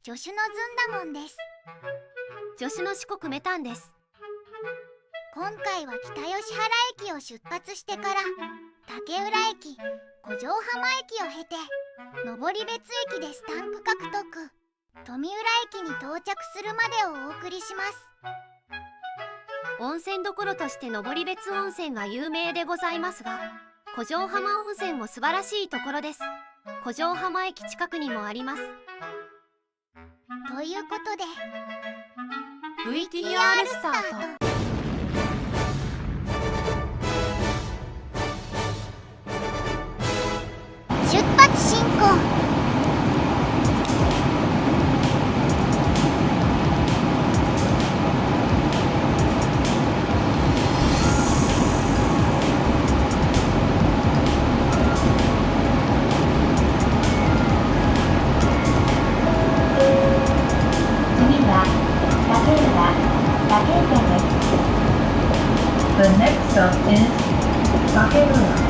助手のずんだもんです。助手の四国メタンです。今回は北吉原駅を出発してから竹浦駅、五条浜駅を経て登別駅でスタンプ獲得、富浦駅に到着するまでをお送りします。温泉どころとして登別温泉が有名でございますが、五条浜温泉も素晴らしいところです。五条浜駅近くにもあります。ということで VTR スタート。出発進行。The next stop is Takeura.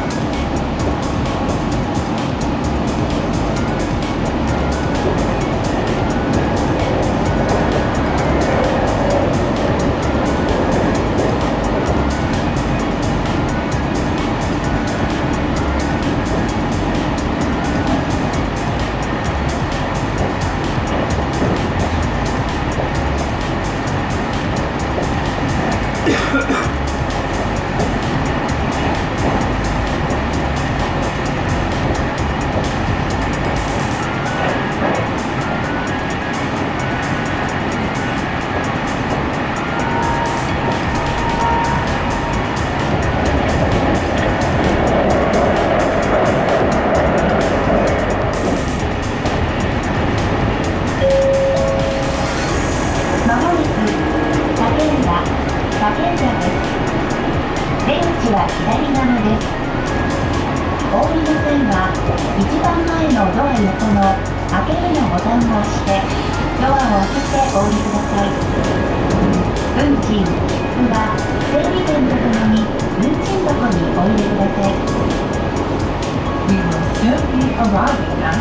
We will soon be arriving at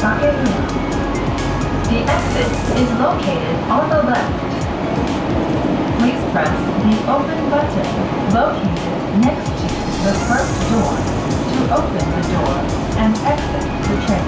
Takeura. The exit is located on the left. Please press the open button located next to the first door to open the door and exit the train.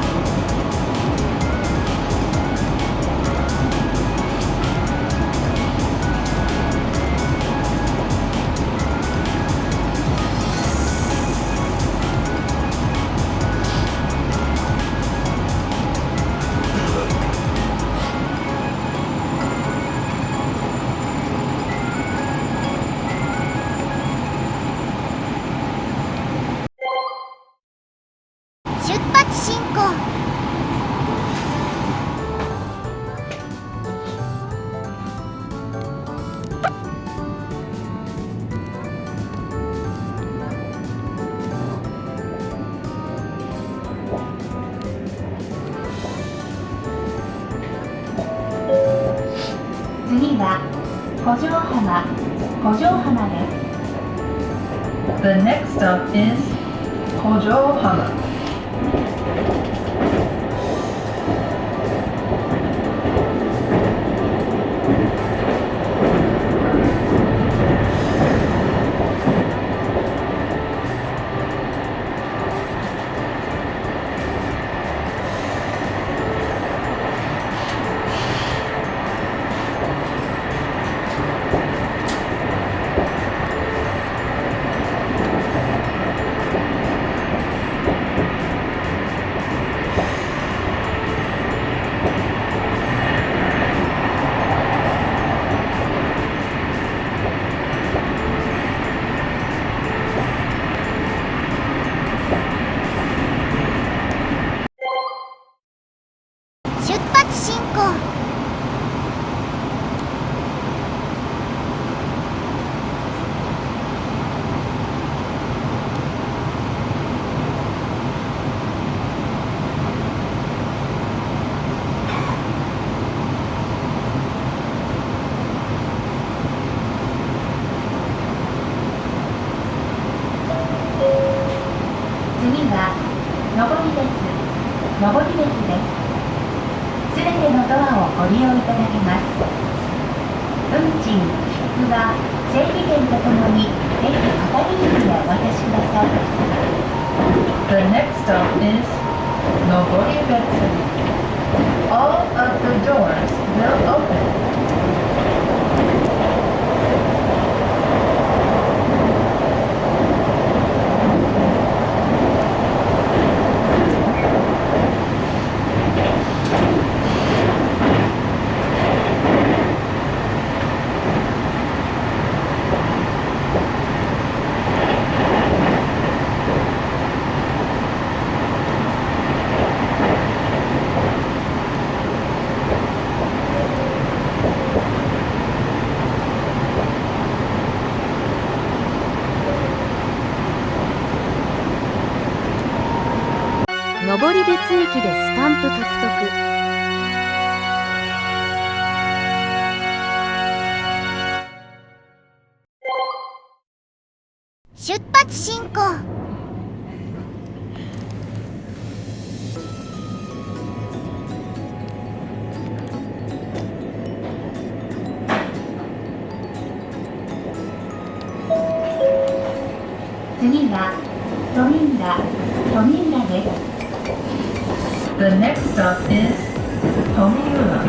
The next stop is Kojohama. すべてのドアをご利用いただけます。運賃、切符は整理券とともにぜひ係員にお渡しください。The next stop is Noboribetsu. All of the doors will open.登別駅でスタンプ獲得。出発進行。次は富浦です。The next stop is Tomiura.